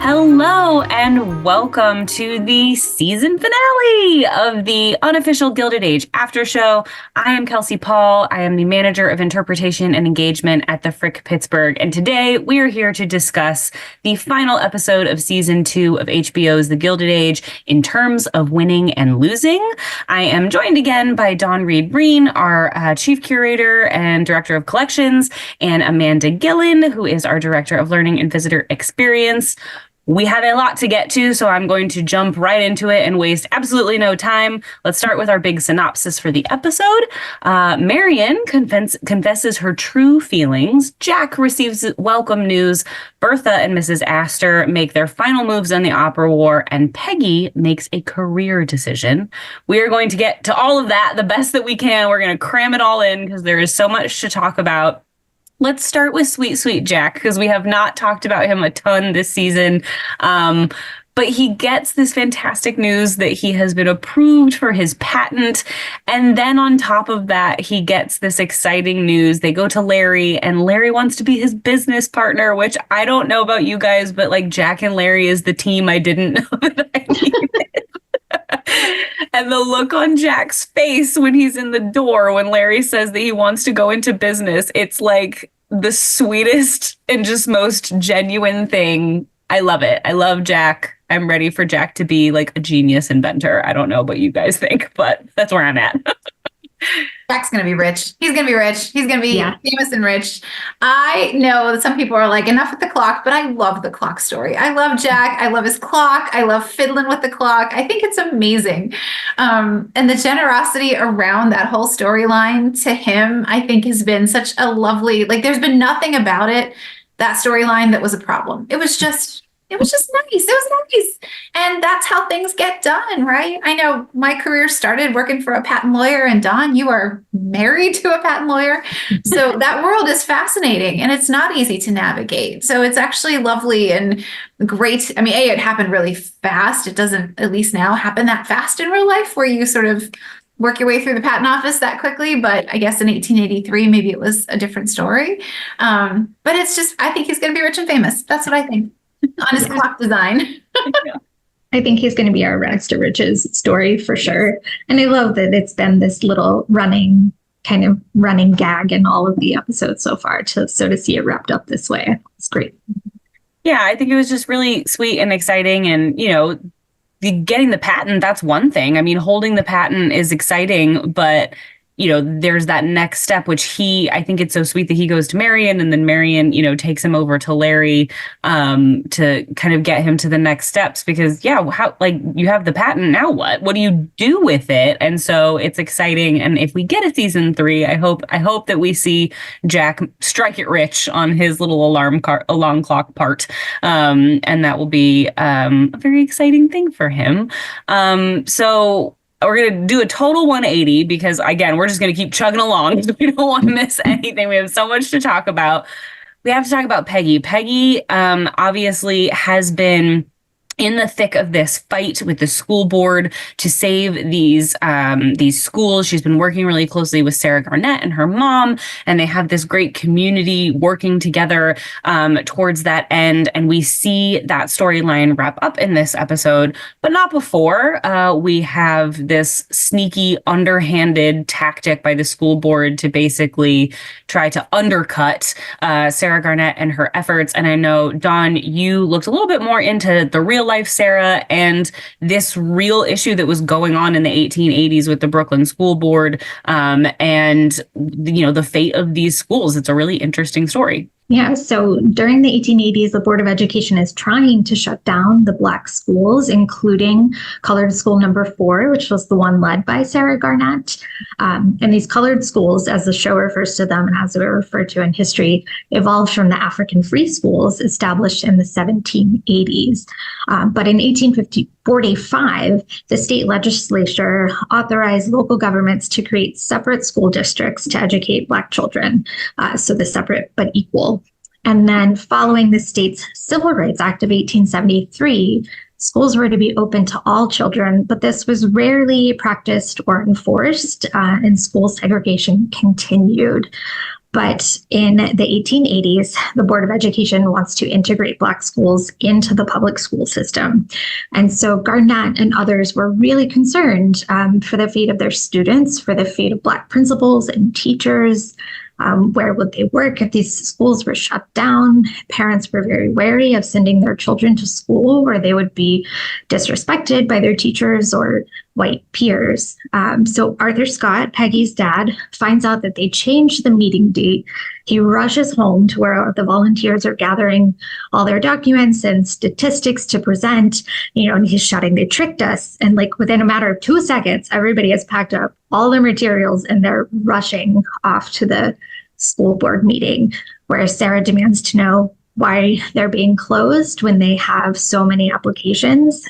Hello and welcome to the season finale of the Unofficial Gilded Age Aftershow. I am Kelsie Paul. I am the manager of interpretation and engagement at the Frick Pittsburgh. And today we are here to discuss the final episode of season 2 of HBO's The Gilded Age in terms of winning and losing. I am joined again by Dawn Reed-Breen, our chief curator and director of collections, and Amanda Gillen, who is our director of learning and visitor experience. We have a lot to get to, so I'm going to jump right into it and waste absolutely no time. Let's start with our big synopsis for the episode. Marion confesses her true feelings. Jack receives welcome news. Bertha and Mrs. Astor make their final moves on the opera war, and Peggy makes a career decision. We are going to get to all of that the best that we can. We're going to cram it all in because there is so much to talk about. Let's start with Sweet, Sweet Jack, because we have not talked about him a ton this season. But he gets this fantastic news that he has been approved for his patent. And then on top of that, he gets this exciting news. They go to Larry, and Larry wants to be his business partner, which I don't know about you guys, but like Jack and Larry is the team I didn't know that I needed. And the look on Jack's face when he's in the door, when Larry says that he wants to go into business, it's like the sweetest and just most genuine thing. I love it. I love Jack. I'm ready for Jack to be like a genius inventor. I don't know what you guys think, but that's where I'm at. Jack's going to be rich. He's going to be rich. He's going to be famous and rich. I know that some people are like, enough with the clock, but I love the clock story. I love Jack. I love his clock. I love fiddling with the clock. I think it's amazing. And the generosity around that whole storyline to him, I think has been such a lovely, like there's been nothing about it, that storyline that was a problem. It was just nice. It was nice. And that's how things get done, right? I know my career started working for a patent lawyer, and Dawn, you are married to a patent lawyer. So that world is fascinating, and it's not easy to navigate. So it's actually lovely and great. I mean, it happened really fast. It doesn't, at least now, happen that fast in real life where you sort of work your way through the patent office that quickly. But I guess in 1883, maybe it was a different story. But it's just, I think he's going to be rich and famous. That's what I think. On his clock design. I think he's going to be our rags to riches story for sure. And I love that it's been this little running gag in all of the episodes so far. To see it wrapped up this way, it's great. Yeah, I think it was just really sweet and exciting. And, getting the patent, that's one thing. I mean, holding the patent is exciting, but there's that next step, which I think it's so sweet that he goes to Marion, and then Marion, takes him over to Larry to kind of get him to the next steps, because you have the patent, now what? What do you do with it? And so it's exciting. And if we get a season 3, I hope that we see Jack strike it rich on his little alarm clock part. And that will be a very exciting thing for him. So we're going to do a total 180 because, again, we're just going to keep chugging along because we don't want to miss anything. We have so much to talk about. We have to talk about Peggy. Peggy obviously has been in the thick of this fight with the school board to save these schools. She's been working really closely with Sarah Garnett and her mom, and they have this great community working together towards that end. And we see that storyline wrap up in this episode, but not before. We have this sneaky, underhanded tactic by the school board to basically try to undercut Sarah Garnett and her efforts. And I know, Dawn, you looked a little bit more into the real life Sarah and this real issue that was going on in the 1880s with the Brooklyn School Board and the fate of these schools. It's a really interesting story. Yeah, so during the 1880s, the Board of Education is trying to shut down the Black schools, including colored school number 4, which was the one led by Sarah Garnett. And these colored schools, as the show refers to them and as they're referred to in history, evolved from the African free schools established in the 1780s. But in 1845, the state legislature authorized local governments to create separate school districts to educate Black children. So the separate but equal. And then following the state's Civil Rights Act of 1873, schools were to be open to all children, but this was rarely practiced or enforced, and school segregation continued. But in the 1880s, the Board of Education wants to integrate Black schools into the public school system. And so Garnett and others were really concerned for the fate of their students, for the fate of Black principals and teachers. Where would they work if these schools were shut down? Parents were very wary of sending their children to school where they would be disrespected by their teachers or white peers. So Arthur Scott, Peggy's dad, finds out that they changed the meeting date. He rushes home to where the volunteers are gathering all their documents and statistics to present, and he's shouting, "They tricked us." And like within a matter of 2 seconds, everybody has packed up all their materials and they're rushing off to the school board meeting, where Sarah demands to know why they're being closed when they have so many applications.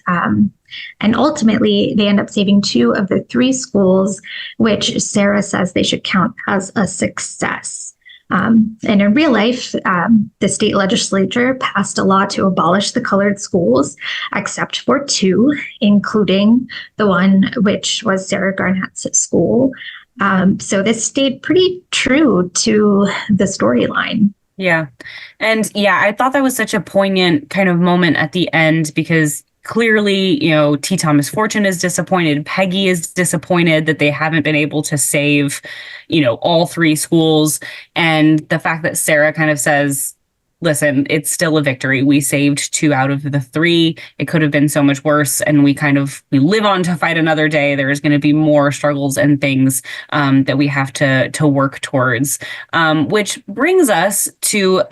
And ultimately, they end up saving 2 of the 3 schools, which Sarah says they should count as a success. And in real life, the state legislature passed a law to abolish the colored schools, except for 2, including the one which was Sarah Garnett's school. So this stayed pretty true to the storyline. Yeah. And yeah, I thought that was such a poignant kind of moment at the end, because clearly, T. Thomas Fortune is disappointed. Peggy is disappointed that they haven't been able to save, all 3 schools. And the fact that Sarah kind of says, listen, it's still a victory. We saved 2 out of the 3. It could have been so much worse. And we live on to fight another day. There's going to be more struggles and things that we have to work towards, which brings us to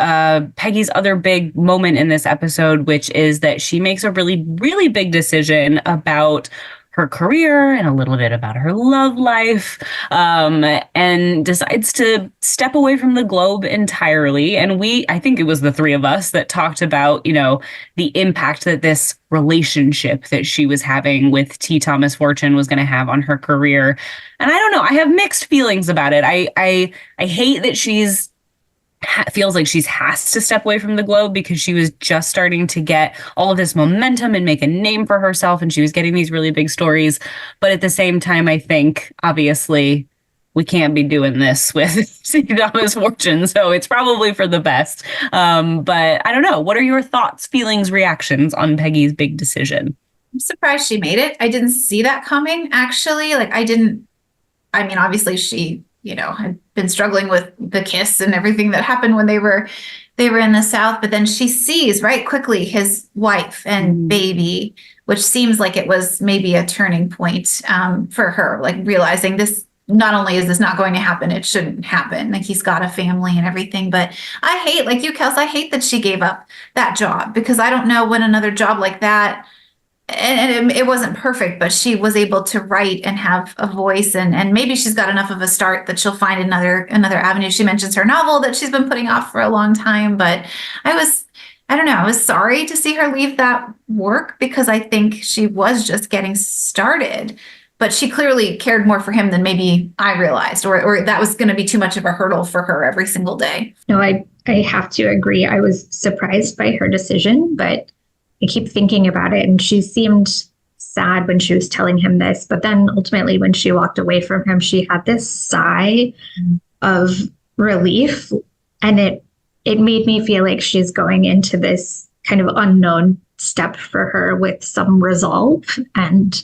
Peggy's other big moment in this episode, which is that she makes a really, really big decision about her career and a little bit about her love life, and decides to step away from the Globe entirely. And I think it was the 3 of us that talked about, the impact that this relationship that she was having with T. Thomas Fortune was going to have on her career. And I don't know, I have mixed feelings about it. I hate that feels like she has to step away from the Globe, because she was just starting to get all of this momentum and make a name for herself, and she was getting these really big stories. But at the same time, I think obviously we can't be doing this with T. Thomas Fortune, so it's probably for the best. But I don't know. What are your thoughts, feelings, reactions on Peggy's big decision? I'm surprised she made it. I didn't see that coming, actually. Obviously she had been struggling with the kiss and everything that happened when they were in the South. But then she sees right quickly his wife and baby, which seems like it was maybe a turning point for her, like realizing this, not only is this not going to happen, it shouldn't happen. Like, he's got a family and everything. But I hate, like you, Kels, I hate that she gave up that job, because I don't know when another job like that, and it wasn't perfect, but she was able to write and have a voice, and maybe she's got enough of a start that she'll find another avenue. She mentions her novel that she's been putting off for a long time, but I was sorry to see her leave that work, because I think she was just getting started, but she clearly cared more for him than maybe I realized, or that was going to be too much of a hurdle for her every single day. No, I have to agree. I was surprised by her decision, but I keep thinking about it, and she seemed sad when she was telling him this, but then ultimately when she walked away from him, she had this sigh of relief, and it made me feel like she's going into this kind of unknown step for her with some resolve. And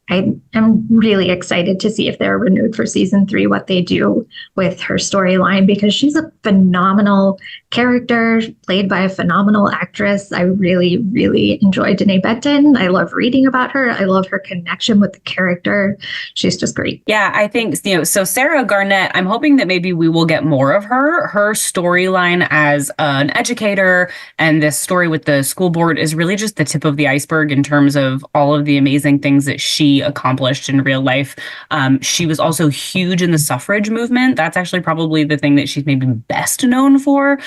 I am really excited to see if they're renewed for season 3, what they do with her storyline, because she's a phenomenal character played by a phenomenal actress. I really, really enjoy Danae Benton. I love reading about her. I love her connection with the character. She's just great. Yeah, I think, so Sarah Garnett, I'm hoping that maybe we will get more of her storyline as an educator, and this story with the school board is really just the tip of the iceberg in terms of all of the amazing things that she accomplished in real life. She was also huge in the suffrage movement. That's actually probably the thing that she's maybe best known for.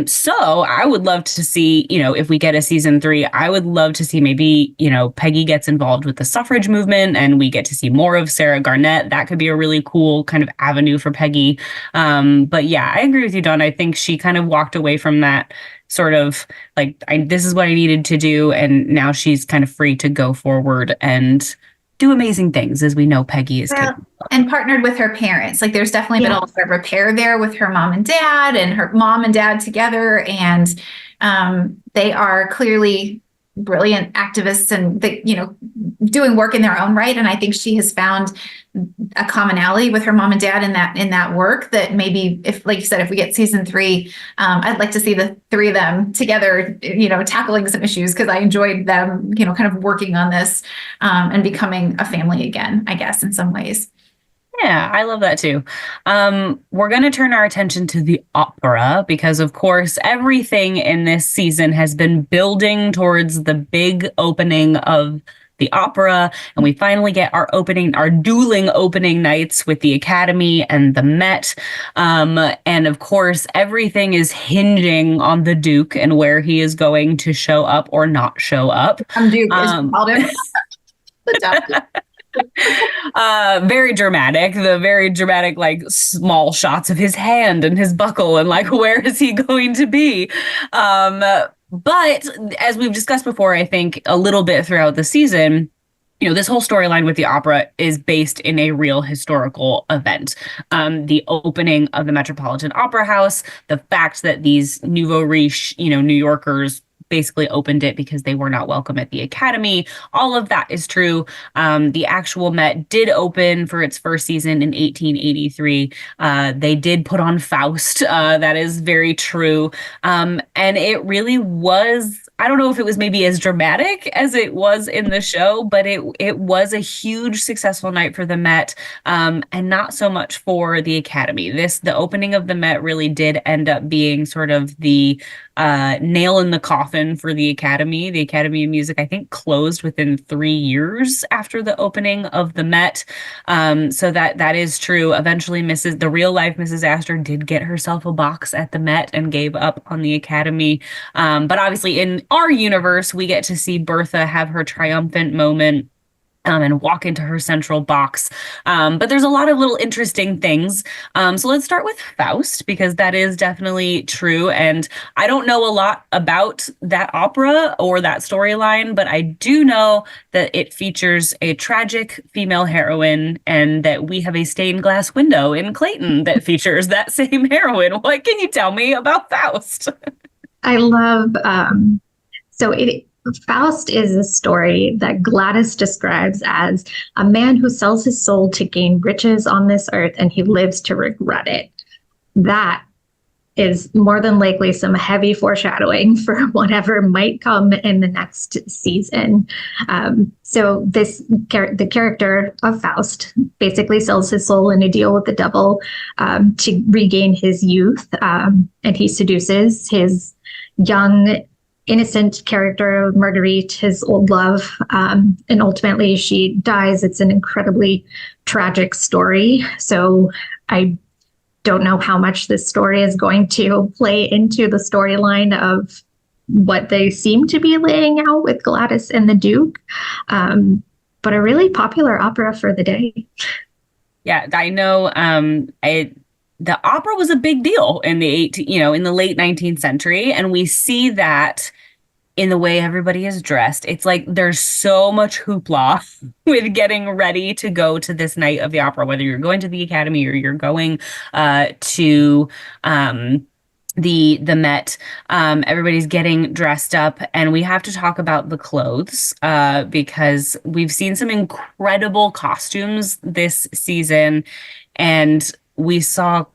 So I would love to see, if we get a season 3, I would love to see maybe, Peggy gets involved with the suffrage movement and we get to see more of Sarah Garnett. That could be a really cool kind of avenue for Peggy. But yeah, I agree with you, Dawn. I think she kind of walked away from that sort of like, this is what I needed to do. And now she's kind of free to go forward and do amazing things, as we know Peggy is capable. And partnered with her parents. Like there's definitely been a lot of repair there with her mom and dad and her mom and dad together. And they are clearly brilliant activists and they, doing work in their own right. And I think she has found a commonality with her mom and dad in that work that maybe if, like you said, if we get season 3, I'd like to see the 3 of them together, tackling some issues because I enjoyed them, kind of working on this and becoming a family again, I guess, in some ways. Yeah, I love that too. We're going to turn our attention to the opera because, of course, everything in this season has been building towards the big opening of the opera. And we finally get our dueling opening nights with the Academy and the Met. And of course, everything is hinging on the Duke and where he is going to show up or not show up. Duke is called him. Very dramatic, like small shots of his hand and his buckle and like where is he going to be, but as we've discussed before, I think a little bit throughout the season, this whole storyline with the opera is based in a real historical event. The opening of the Metropolitan Opera House, the fact that these nouveau riche, New Yorkers basically opened it because they were not welcome at the Academy. All of that is true. The actual Met did open for its first season in 1883. They did put on Faust. That is very true. And it really was, I don't know if it was maybe as dramatic as it was in the show, but it was a huge successful night for the Met, and not so much for the Academy. The opening of the Met really did end up being sort of the nail in the coffin for the Academy. The Academy of Music, I think, closed within 3 years after the opening of the Met. So that is true. Eventually, the real life Mrs. Astor did get herself a box at the Met and gave up on the Academy. But obviously, in our universe, we get to see Bertha have her triumphant moment and walk into her central box. But there's a lot of little interesting things. So let's start with Faust, because that is definitely true. And I don't know a lot about that opera or that storyline, but I do know that it features a tragic female heroine and that we have a stained glass window in Clayton that features that same heroine. What can you tell me about Faust? I love, Faust is a story that Gladys describes as a man who sells his soul to gain riches on this earth and he lives to regret it. That is more than likely some heavy foreshadowing for whatever might come in the next season. So the character of Faust basically sells his soul in a deal with the devil to regain his youth, and he seduces his young innocent character, Marguerite, his old love, and ultimately she dies. It's an incredibly tragic story. So I don't know how much this story is going to play into the storyline of what they seem to be laying out with Gladys and the Duke, but a really popular opera for the day. Yeah, I know. The opera was a big deal in in the late 19th century, and we see that in the way everybody is dressed. It's like there's so much hoopla with getting ready to go to this night of the opera, whether you're going to the Academy or you're going to the Met. Everybody's getting dressed up, and we have to talk about the clothes because we've seen some incredible costumes this season, and we saw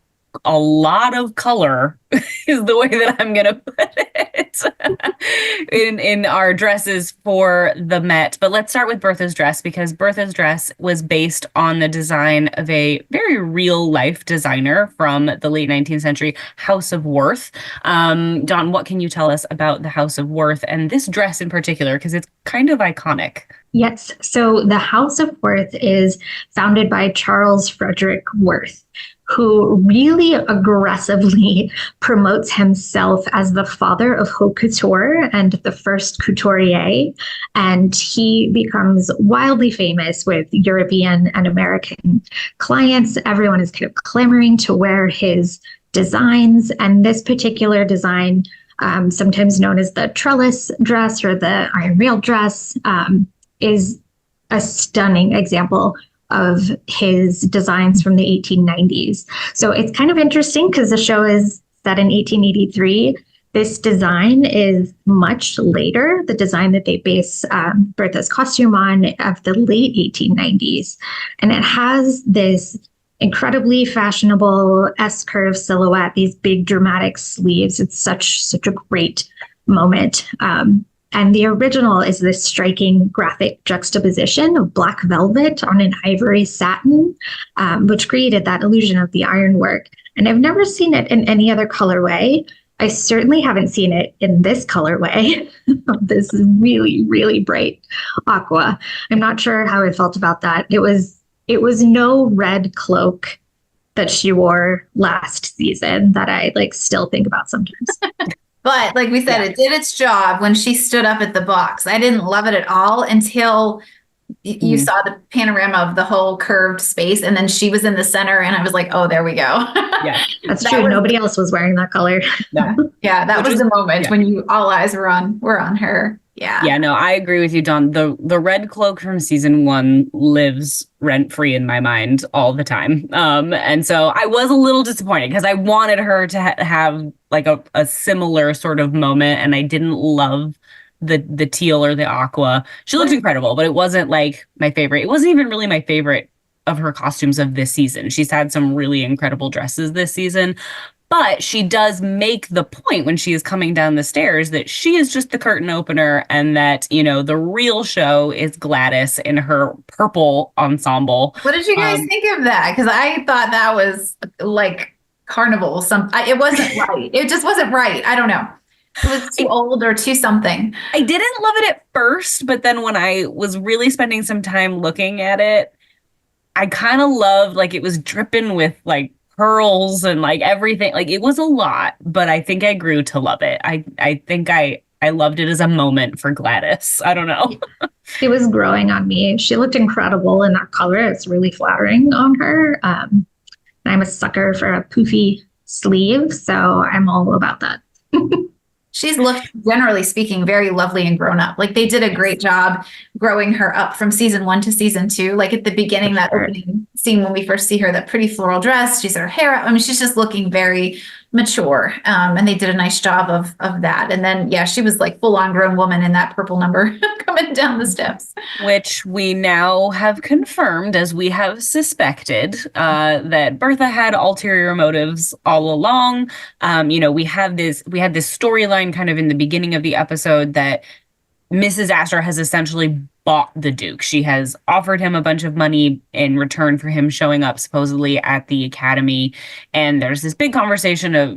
a lot of color is the way that I'm going to put it in our dresses for the Met. But let's start with Bertha's dress, because Bertha's dress was based on the design of a very real life designer from the late 19th century, House of Worth. Dawn, what can you tell us about the House of Worth and this dress in particular? Because it's kind of iconic. Yes. So the House of Worth is founded by Charles Frederick Worth, who really aggressively promotes himself as the father of haute couture and the first couturier. And he becomes wildly famous with European and American clients. Everyone is kind of clamoring to wear his designs. And this particular design, sometimes known as the trellis dress or the iron rail dress, is a stunning example of his designs from the 1890s. So it's kind of interesting because the show is set in 1883. This design is much later, the design that they base Bertha's costume on of the late 1890s. And it has this incredibly fashionable S-curve silhouette, these big dramatic sleeves. It's such a great moment. And the original is this striking graphic juxtaposition of black velvet on an ivory satin, which created that illusion of the ironwork. And I've never seen it in any other colorway. I certainly haven't seen it in this colorway, this really, really bright aqua. I'm not sure how I felt about that. It was no red cloak that she wore last season that I still think about sometimes. But like we said, it did its job when she stood up at the box. I didn't love it at all until you saw the panorama of the whole curved space, and then she was in the center, and I was like, "Oh, there we go." Yeah, that's true. Nobody else was wearing that color. No. Yeah, that was the moment when all eyes were on her. Yeah. Yeah, no, I agree with you, Dawn. The red cloak from season 1 lives rent-free in my mind all the time. And so I was a little disappointed because I wanted her to have a similar sort of moment, and I didn't love the teal or the aqua. She looked incredible, but it wasn't my favorite. It wasn't even really my favorite of her costumes of this season. She's had some really incredible dresses this season. But she does make the point when she is coming down the stairs that she is just the curtain opener, and that, the real show is Gladys in her purple ensemble. What did you guys think of that? Because I thought that was like carnival. It wasn't right. It just wasn't right. I don't know. It was too old or too something. I didn't love it at first, but then when I was really spending some time looking at it, I kind of loved, it was dripping with pearls and everything. It was a lot, but I think I grew to love it. I think I loved it as a moment for Gladys. I don't know. It was growing on me. She looked incredible in that color. It's really flattering on her. I'm a sucker for a poofy sleeve, so I'm all about that. She's looked, generally speaking, very lovely and grown up. They did a great job growing her up from season 1 to season 2. At the beginning, that opening scene when we first see her, that pretty floral dress, she's her hair up. I mean, she's just looking very mature. And they did a nice job of that. And then, she was full on grown woman in that purple number coming down the steps. Which we now have confirmed, as we have suspected, that Bertha had ulterior motives all along. We had this storyline kind of in the beginning of the episode that Mrs. Astor has essentially bought the Duke. She has offered him a bunch of money in return for him showing up supposedly at the academy. And there's this big conversation of,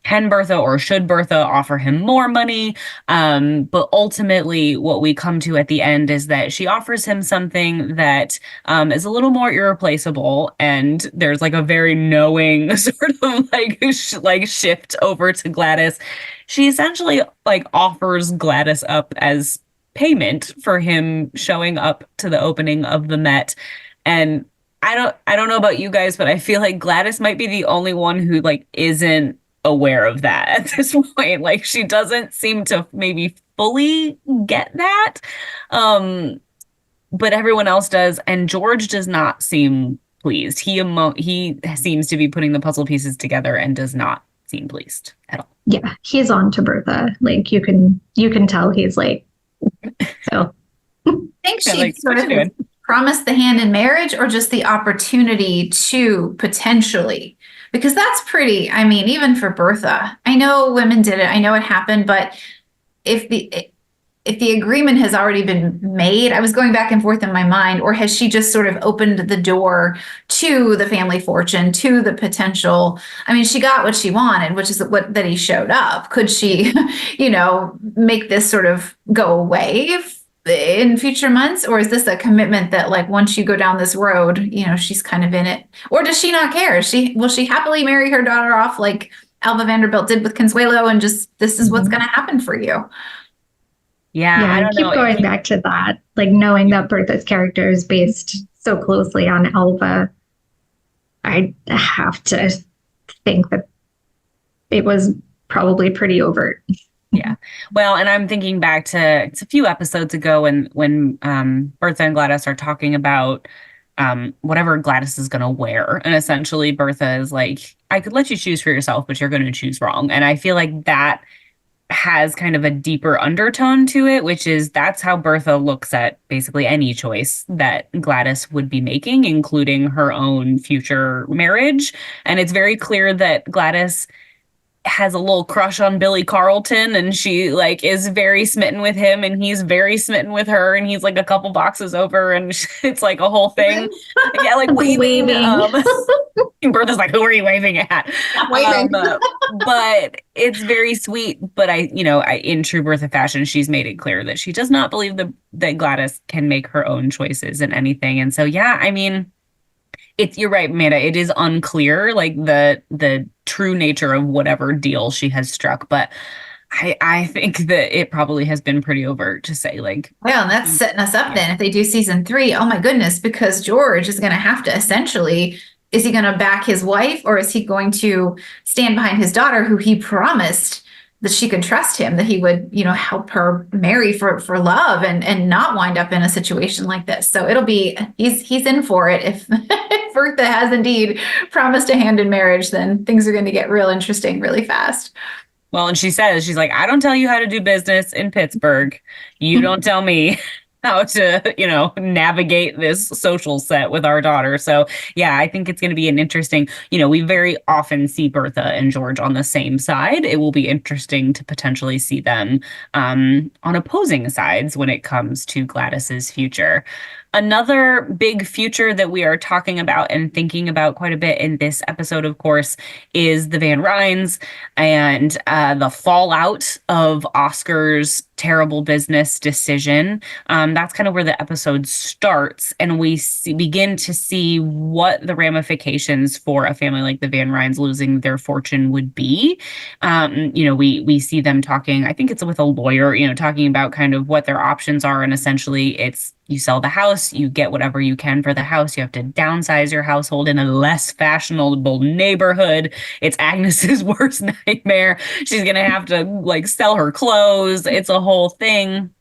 can Bertha or should Bertha offer him more money? But ultimately what we come to at the end is that she offers him something that is a little more irreplaceable. And there's a very knowing sort of shift over to Gladys. She essentially offers Gladys up as payment for him showing up to the opening of the Met. And I don't know about you guys, but I feel like Gladys might be the only one who isn't aware of that at this point. She doesn't seem to maybe fully get that. But everyone else does, and George does not seem pleased. He seems to be putting the puzzle pieces together and does not seem pleased at all. Yeah, he's on to Bertha. You can tell he's so. I think she sort of promised the hand in marriage, or just the opportunity to potentially, because that's pretty, even for Bertha, I know women did it. I know it happened, but if the agreement has already been made, I was going back and forth in my mind, or has she just sort of opened the door to the family fortune, to the potential? She got what she wanted, which is that he showed up. Could she, make this sort of go away in future months? Or is this a commitment that once you go down this road, she's kind of in it? Or does she not care? Will she happily marry her daughter off Alva Vanderbilt did with Consuelo, and just this is what's going to happen for you. Yeah, I don't keep know. going back to that, like knowing that Bertha's character is based so closely on Alva. I have to think that it was probably pretty overt. Yeah. Well, and I'm thinking back to it's a few episodes ago when Bertha and Gladys are talking about whatever Gladys is going to wear. And essentially Bertha is like, I could let you choose for yourself, but you're going to choose wrong. And I feel like that has kind of a deeper undertone to it, which is that's how Bertha looks at basically any choice that Gladys would be making, including her own future marriage. And it's very clear that Gladys has a little crush on Billy Carlton, and she like is very smitten with him, and he's very smitten with her, and he's like a couple boxes over, and it's like a whole thing. Yeah, like waving. Bertha's like, "Who are you waving at?" Waving. But it's very sweet. But in true Bertha fashion, she's made it clear that she does not believe that Gladys can make her own choices in anything. And so, yeah, I mean, you're right, Amanda. It is unclear, like the true nature of whatever deal she has struck, but I think that it probably has been pretty overt to say, like, well, and that's setting us up then if they do season 3. Oh my goodness, because George is going to have to essentially, is he going to back his wife, or is he going to stand behind his daughter, who he promised that she could trust him, that he would, help her marry for love and not wind up in a situation like this. So it'll be, he's in for it. If Bertha has indeed promised a hand in marriage, then things are going to get real interesting really fast. Well, and she's like, I don't tell you how to do business in Pittsburgh. You don't tell me how to, navigate this social set with our daughter. So yeah, I think it's going to be an interesting, we very often see Bertha and George on the same side. It will be interesting to potentially see them on opposing sides when it comes to Gladys's future. Another big future that we are talking about and thinking about quite a bit in this episode, of course, is the Van Ryns and the fallout of Oscar's terrible business decision. That's kind of where the episode starts, and we begin to see what the ramifications for a family like the Van Ryns losing their fortune would be. We see them talking, I think it's with a lawyer, talking about kind of what their options are, and essentially it's you sell the house, you get whatever you can for the house. You have to downsize your household in a less fashionable neighborhood. It's Agnes's worst nightmare. She's going to have to like sell her clothes. It's a whole thing.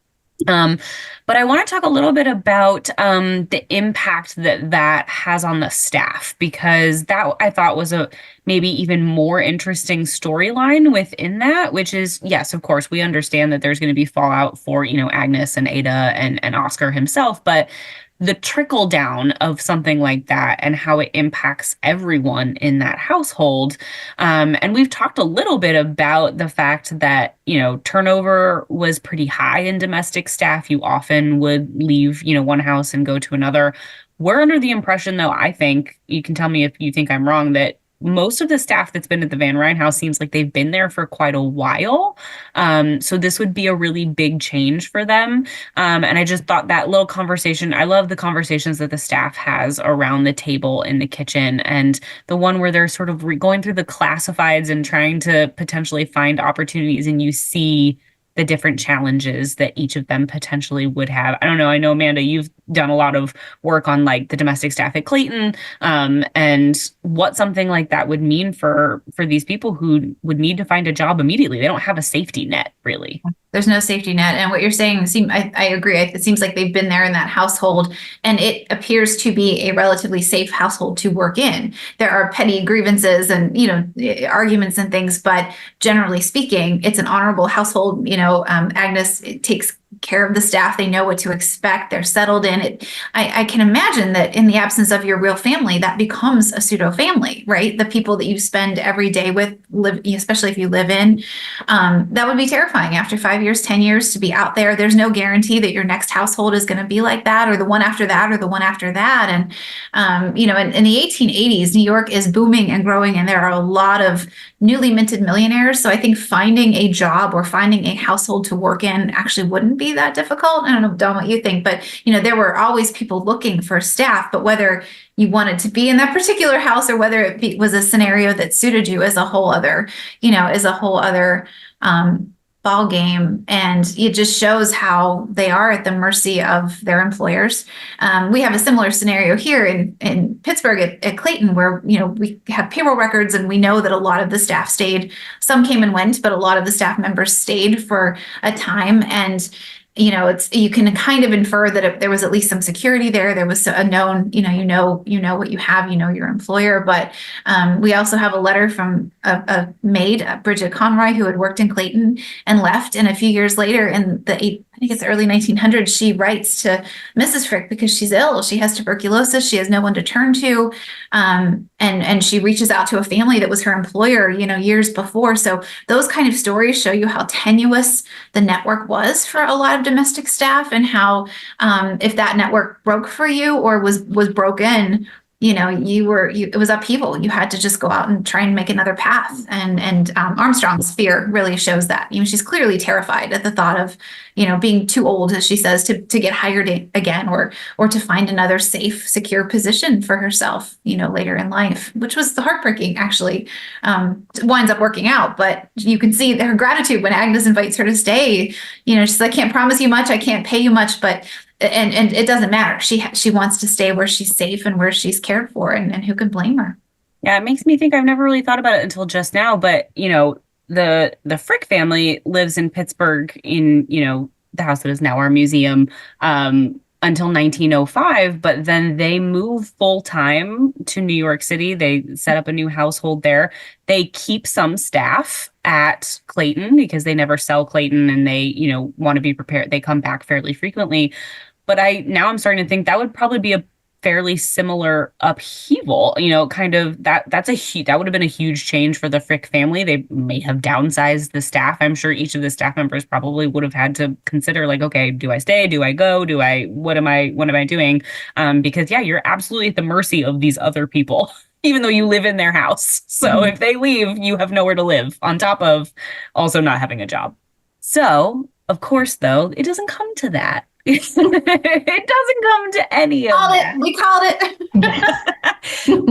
But I want to talk a little bit about the impact that has on the staff, because that I thought was a maybe even more interesting storyline within that, which is, yes, of course, we understand that there's going to be fallout for, Agnes and Ada and Oscar himself, but the trickle down of something like that and how it impacts everyone in that household. And we've talked a little bit about the fact that, turnover was pretty high in domestic staff. You often would leave, one house and go to another. We're under the impression, though, I think, you can tell me if you think I'm wrong, that most of the staff that's been at the Van Ryn house seems like they've been there for quite a while. So this would be a really big change for them. And I just thought that little conversation, I love the conversations that the staff has around the table in the kitchen, and the one where they're sort of going through the classifieds and trying to potentially find opportunities, and you see the different challenges that each of them potentially would have. I don't know. I know, Amanda, you've done a lot of work on like the domestic staff at CLAYTON, and what something like that would mean for these people who would need to find a job immediately. They don't have a safety net, really. There's no safety net. And what you're saying, I agree. It seems like they've been there in that household, and it appears to be a relatively safe household to work in. There are petty grievances and, arguments and things, but generally speaking, it's an honorable household. Agnes takes care of the staff. They know what to expect. They're settled in it. I can imagine that in the absence of your real family, that becomes a pseudo family, right? The people that you spend every day with, especially if you live in, that would be terrifying after 5 years, 10 years to be out there. There's no guarantee that your next household is going to be like that, or the one after that, or the one after that. And, in the 1880s, New York is booming and growing, and there are a lot of newly minted millionaires. So I think finding a job or finding a household to work in actually wouldn't wouldn't be that difficult. I don't know, Dawn, what you think, but there were always people looking for staff, but whether you wanted to be in that particular house or whether was a scenario that suited you is a whole other, ball game, and it just shows how they are at the mercy of their employers. We have a similar scenario here in Pittsburgh at CLAYTON, where we have payroll records, and we know that a lot of the staff stayed. Some came and went, but a lot of the staff members stayed for a time, and you can kind of infer that if there was at least some security there. There was a known, you know what you have, your employer. But we also have a letter from a maid, Bridget Conroy, who had worked in CLAYTON and left. And a few years later, I think it's the early 1900s, she writes to Mrs. Frick because she's ill. She has tuberculosis. She has no one to turn to. And she reaches out to a family that was her employer, years before. So those kind of stories show you how tenuous the network was for a lot of domestic staff, and how if that network broke for you or was broken, it was upheaval. You had to just go out and try and make another path. And Armstrong's fear really shows that. She's clearly terrified at the thought of, being too old, as she says, to get hired again, or to find another safe, secure position for herself, later in life, which was heartbreaking, actually. Winds up working out, but you can see her gratitude when Agnes invites her to stay. She's like, I can't promise you much. I can't pay you much, but and it doesn't matter. She wants to stay where she's safe and where she's cared for, and who can blame her? Yeah, it makes me think. I've never really thought about it until just now, but the Frick family lives in Pittsburgh in the house that is now our museum until 1905, but then they move full time to New York City. They set up a new household there. They keep some staff at CLAYTON because they never sell CLAYTON, and they want to be prepared. They come back fairly frequently. But I'm starting to think that would probably be a fairly similar upheaval, kind of that would have been a huge change for the Frick family. They may have downsized the staff. I'm sure each of the staff members probably would have had to consider, like, okay, do I stay? Do I go? What am I doing? Because you're absolutely at the mercy of these other people, even though you live in their house. So if they leave, you have nowhere to live, on top of also not having a job. So, of course, though, it doesn't come to that. It doesn't come to any of that. We called it.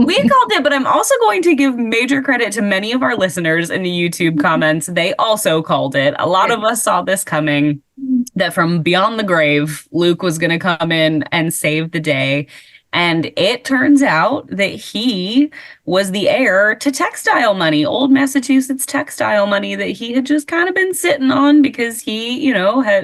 We called it, but I'm also going to give major credit to many of our listeners in the YouTube comments. They also called it. A lot of us saw this coming, that from beyond the grave, Luke was going to come in and save the day. And it turns out that he was the heir to textile money, old Massachusetts textile money that he had just kind of been sitting on because he,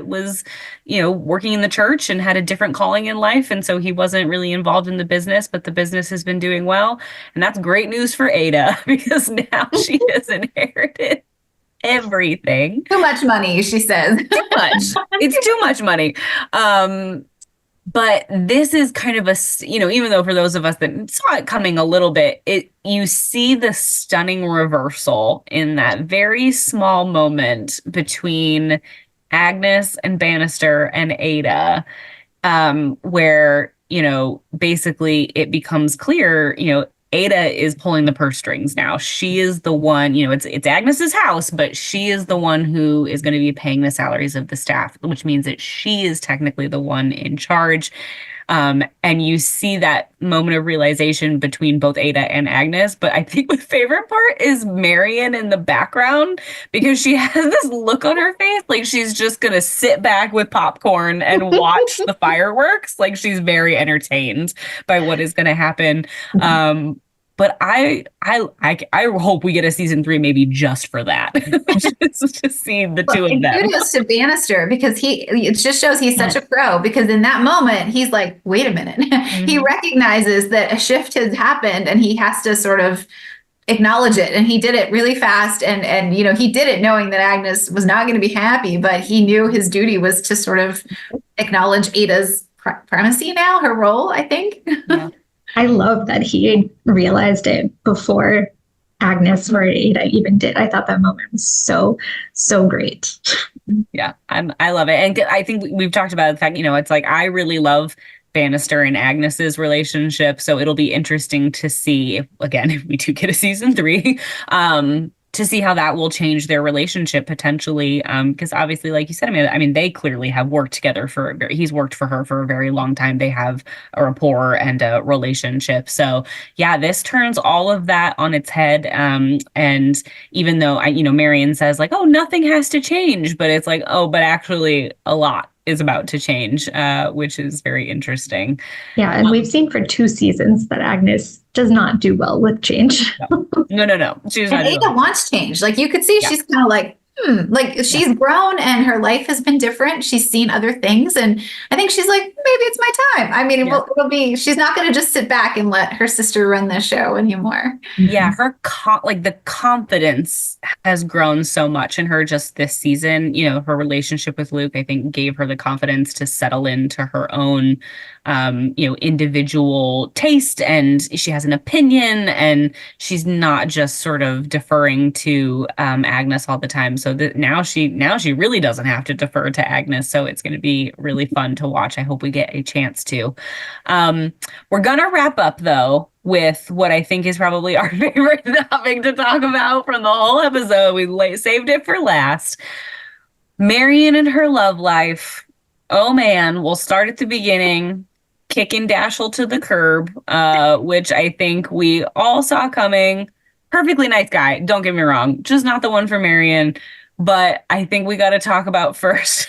was working in the church and had a different calling in life. And so he wasn't really involved in the business, but the business has been doing well. And that's great news for Ada, because now she has inherited everything. Too much money, she says. Too much. It's too much money. But this is kind of even though for those of us that saw it coming a little bit, you see the stunning reversal in that very small moment between Agnes and Bannister and Ada, where, basically it becomes clear, Ada is pulling the purse strings now. She is the one, it's Agnes's house, but she is the one who is going to be paying the salaries of the staff, which means that she is technically the one in charge. And you see that moment of realization between both Ada and Agnes. But I think my favorite part is Marion in the background, because she has this look on her face like she's just going to sit back with popcorn and watch the fireworks. Like she's very entertained by what is going to happen. But I hope we get a season 3 maybe just for that, just to see the two of them. Kudos to Bannister, because it just shows he's such a pro, because in that moment he's like, wait a minute. He recognizes that a shift has happened and he has to sort of acknowledge it, and he did it really fast, and he did it knowing that Agnes was not going to be happy, but he knew his duty was to sort of acknowledge Ada's primacy now, her role, I think. Yeah. I love that he realized it before Agnes or Ada even did. I thought that moment was so great. Yeah, I love it. And I think we've talked about the fact, it's like, I really love Bannister and Agnes's relationship. So it'll be interesting to see if we do get a season 3, to see how that will change their relationship potentially. Because obviously, like you said, I mean, they clearly have worked together he's worked for her for a very long time. They have a rapport and a relationship. So yeah, this turns all of that on its head. And even though Marion says like, oh, nothing has to change, but it's like, oh, but actually a lot is about to change, which is very interesting. Yeah, and we've seen for 2 seasons that Agnes does not do well with change. No. She's and not Ada wants change. Like you could see she's kind of like, like she's grown and her life has been different. She's seen other things. And I think she's like, maybe it's my time. I mean, it'll be, she's not going to just sit back and let her sister run the show anymore. Yeah, her the confidence has grown so much in her just this season. Her relationship with Luke, I think, gave her the confidence to settle into her own, individual taste, and she has an opinion, and she's not just sort of deferring to Agnes all the time. So now she really doesn't have to defer to Agnes. So it's going to be really fun to watch. I hope we get a chance to. We're gonna wrap up though with what I think is probably our favorite topic to talk about from the whole episode. We saved it for last. Marion and her love life. Oh man, we'll start at the beginning, kicking Dashiell to the curb, which I think we all saw coming. Perfectly nice guy, don't get me wrong, just not the one for Marion. But I think we got to talk about first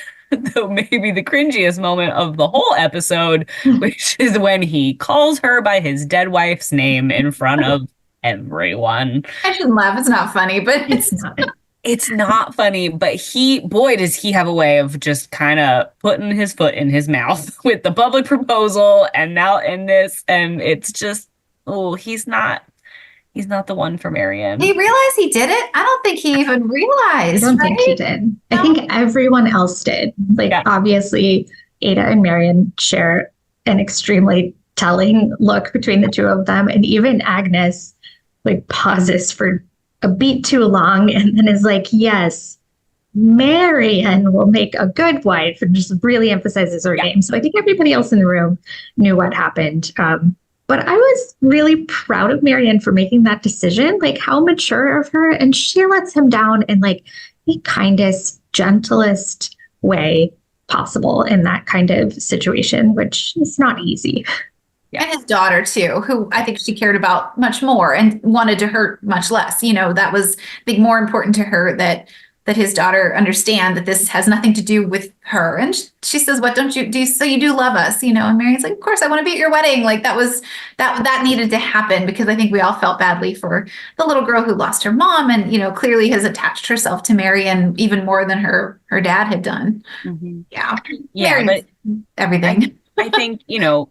though maybe the cringiest moment of the whole episode, which is when he calls her by his dead wife's name in front of everyone. I shouldn't laugh. It's not funny, but It's not. It's not funny, but boy, does he have a way of just kind of putting his foot in his mouth with the public proposal and now in this. And it's just, he's not the one for Marion. He realized he did it? I don't think he even realized. I don't think he did. I think everyone else did. Obviously, Ada and Marion share an extremely telling look between the two of them. And even Agnes pauses for a beat too long and then is like, yes, Marion will make a good wife, and just really emphasizes her name. So I think everybody else in the room knew what happened. But I was really proud of Marion for making that decision, how mature of her. And she lets him down in the kindest, gentlest way possible in that kind of situation, which is not easy. And his daughter too, who I think she cared about much more and wanted to hurt much less. That was, I think, more important to her that his daughter understand that this has nothing to do with her. And she says, what don't you do? So you do love us, And Marion's like, of course I want to be at your wedding. That needed to happen, because I think we all felt badly for the little girl who lost her mom and, clearly has attached herself to Marion even more than her dad had done. Mm-hmm. Yeah. But everything. I think,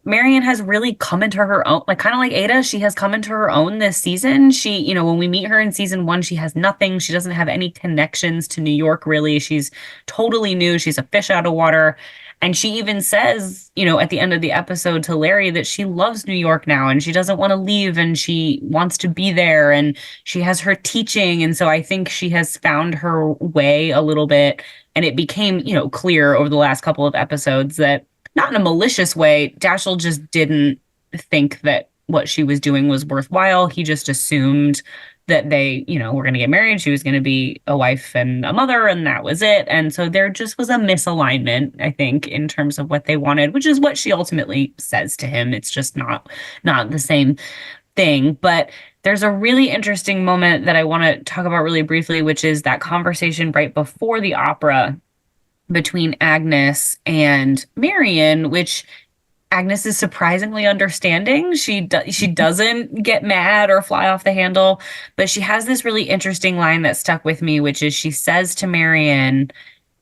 Marion has really come into her own, kind of like Ada, she has come into her own this season. She, when we meet her in season 1, she has nothing. She doesn't have any connections to New York, really. She's totally new. She's a fish out of water. And she even says, at the end of the episode to Larry that she loves New York now and she doesn't want to leave and she wants to be there, and she has her teaching. And so I think she has found her way a little bit. And it became, clear over the last couple of episodes that, not in a malicious way, Dashiell just didn't think that what she was doing was worthwhile. He just assumed that they, were going to get married. She was going to be a wife and a mother, and that was it. And so there just was a misalignment, I think, in terms of what they wanted, which is what she ultimately says to him. It's just not the same thing. But there's a really interesting moment that I want to talk about really briefly, which is that conversation right before the opera between Agnes and Marion, which Agnes is surprisingly understanding. She doesn't get mad or fly off the handle, but she has this really interesting line that stuck with me, which is she says to Marion,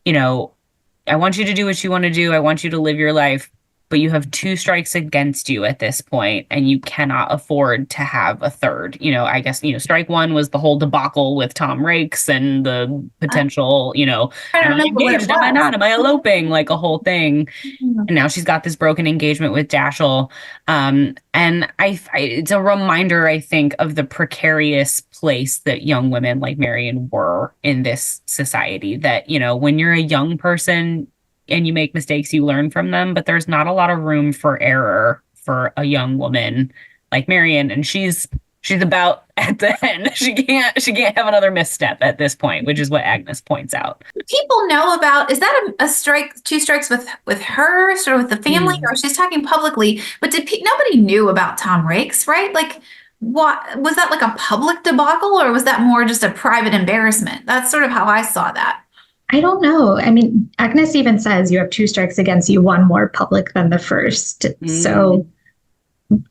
I want you to do what you want to do. I want you to live your life, but you have 2 strikes against you at this point, and you cannot afford to have a third. I guess, strike 1 was the whole debacle with Tom Rakes and the potential, am I engaged? Am I not? Am I eloping? A whole thing. Mm-hmm. And now she's got this broken engagement with Dashiell. And it's a reminder, I think, of the precarious place that young women like Marion were in this society, that, when you're a young person, and you make mistakes, you learn from them, but there's not a lot of room for error for a young woman like Marion. And she's She's about at the end. She can't have another misstep at this point, which is what Agnes points out. People know about, is that a strike, two strikes with her, sort of with the family, or she's talking publicly, but nobody knew about Tom Rakes, right? Like, what was that, like a public debacle, or was that more just a private embarrassment? That's sort of how I saw that. I don't know. I mean, Agnes even says you have 2 strikes against you, one more public than the first. So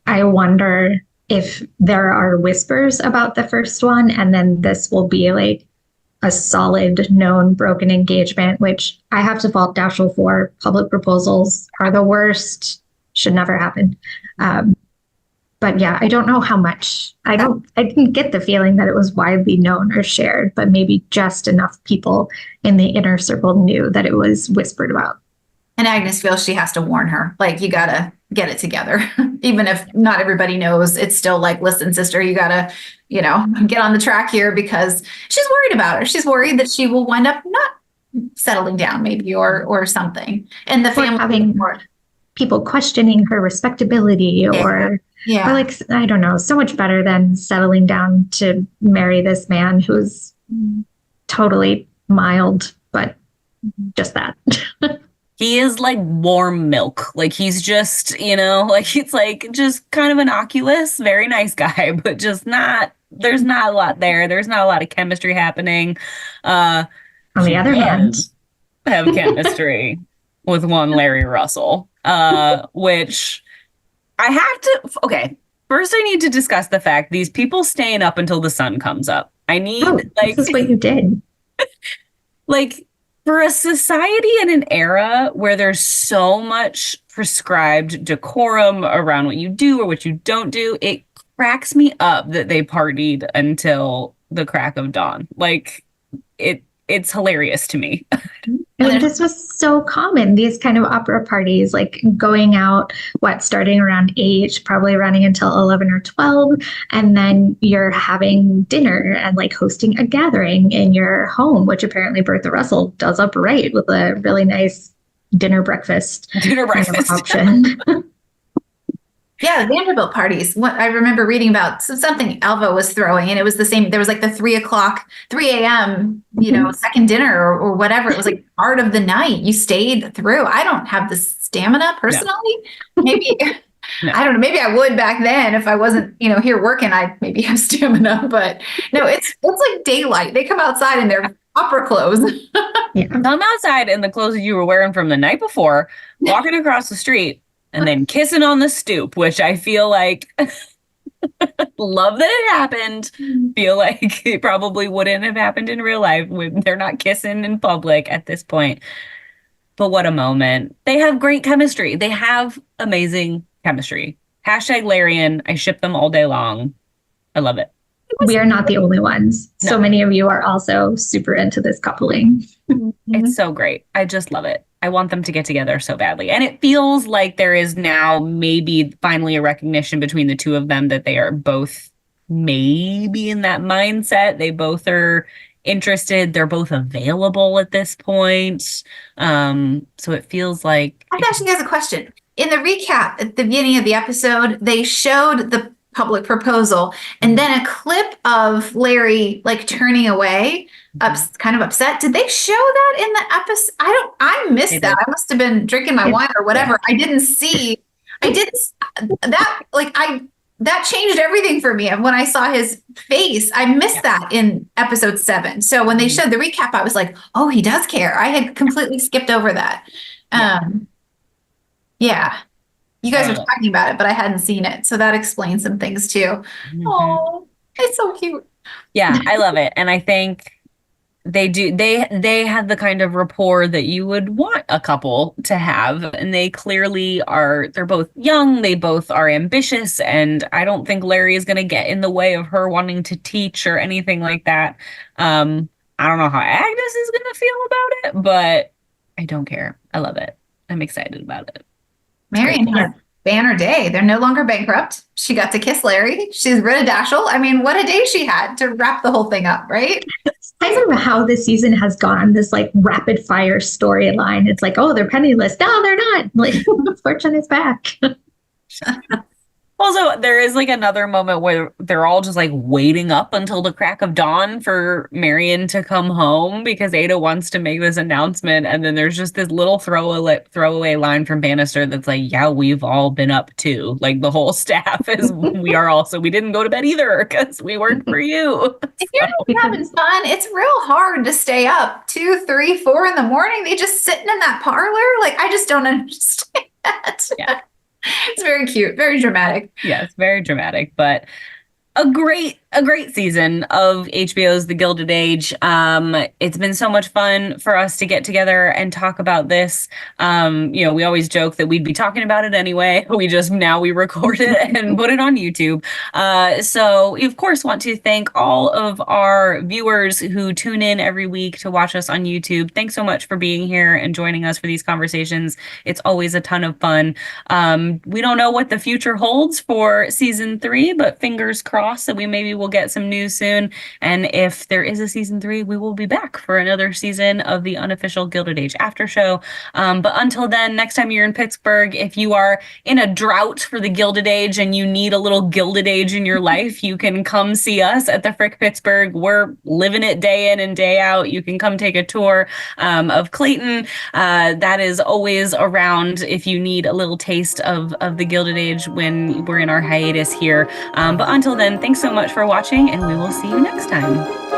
I wonder if there are whispers about the first one, and then this will be like a solid, known broken engagement, which I have to fault Daschle for. Public proposals are the worst, should never happen. But yeah, I don't know how much. I didn't get the feeling that it was widely known or shared, but maybe just enough people in the inner circle knew that it was whispered about. And Agnes feels she has to warn her, like, you gotta get it together. Even if not everybody knows, it's still like, listen, sister, you gotta, get on the track here, because she's worried about her. She's worried that she will wind up not settling down, maybe, or something. And the family having people questioning her respectability, or like, I don't know, so much better than settling down to marry this man who's totally mild, but just that. He is like warm milk. Like, he's just, like, it's like just kind of innocuous, very nice guy, but just there's not a lot there. There's not a lot of chemistry happening. On the other hand, have chemistry with one Larry Russell, which I have to, okay. First, I need to discuss the fact these people staying up until the sun comes up. This is what you did. Like, for a society in an era where there's so much prescribed decorum around what you do or what you don't do, it cracks me up that they partied until the crack of dawn. Like, it's hilarious to me. And this was so common, these kind of opera parties, like going out, starting around 8, probably running until 11 or 12. And then you're having dinner and like hosting a gathering in your home, which apparently Bertha Russell does up right with a really nice dinner breakfast option. Yeah, Vanderbilt parties. What I remember reading about something Alva was throwing, and it was the same. There was like the 3 a.m., second dinner or whatever. It was like part of the night. You stayed through. I don't have the stamina personally. No. Maybe, I don't know. Maybe I would back then if I wasn't, here working. I'd maybe have stamina, but no, it's like daylight. They come outside in their opera clothes. Come outside in the clothes you were wearing from the night before, walking across the street. And then kissing on the stoop, which I feel like, love that it happened. Feel like it probably wouldn't have happened in real life when they're not kissing in public at this point. But what a moment. They have great chemistry. They have amazing chemistry. #Larian. I ship them all day long. I love it. We are not the only ones. No. So many of you are also super into this coupling. It's so great. I just love it. I want them to get together so badly. And it feels like there is now maybe finally a recognition between the two of them that they are both maybe in that mindset. They both are interested. They're both available at this point. So it feels like... I actually has a question. In the recap at the beginning of the episode, they showed the public proposal and then a clip of Larry like turning away, kind of upset. Did they show that in the episode? I missed that. I must have been drinking my wine or whatever. I didn't see. That changed everything for me. And when I saw his face, I missed that in episode 7. So when they showed the recap, I was like, oh, he does care. I had completely skipped over that. You guys were talking about it, but I hadn't seen it. So that explains some things too. Oh, it's so cute. Yeah, I love it. And I think they do. They have the kind of rapport that you would want a couple to have. And they clearly are. They're both young. They both are ambitious. And I don't think Larry is going to get in the way of her wanting to teach or anything like that. I don't know how Agnes is going to feel about it, but I don't care. I love it. I'm excited about it. Marion had banner day. They're no longer bankrupt. She got to kiss Larry. She's rid of Daschle. I mean, what a day she had to wrap the whole thing up, right? I don't know how this season has gone, this like rapid fire storyline. It's like, oh, they're penniless. No, they're not. Like, fortune is back. Also, there is like another moment where they're all just like waiting up until the crack of dawn for Marion to come home because Ada wants to make this announcement. And then there's just this little throwaway line from Bannister that's like, yeah, we've all been up too. Like the whole staff is, we didn't go to bed either because we worked for you. If you're not having fun, it's real hard to stay up 2, 3, 4 in the morning. They just sitting in that parlor. Like, I just don't understand that. Yeah. It's very cute, very dramatic. Yes, very dramatic, but a great season of HBO's The Gilded Age. It's been so much fun for us to get together and talk about this. We always joke that we'd be talking about it anyway. We record it and put it on YouTube. So we of course want to thank all of our viewers who tune in every week to watch us on YouTube. Thanks so much for being here and joining us for these conversations. It's always a ton of fun. We don't know what the future holds for season 3, but fingers crossed that we'll get some news soon. And if there is a season 3, we will be back for another season of the Unofficial Gilded Age Aftershow. But until then, next time you're in Pittsburgh, if you are in a drought for the Gilded Age and you need a little Gilded Age in your life, you can come see us at the Frick Pittsburgh. We're living it day in and day out. You can come take a tour of CLAYTON. That is always around if you need a little taste of the Gilded Age when we're in our hiatus here. But until then, thanks so much for watching, and we will see you next time.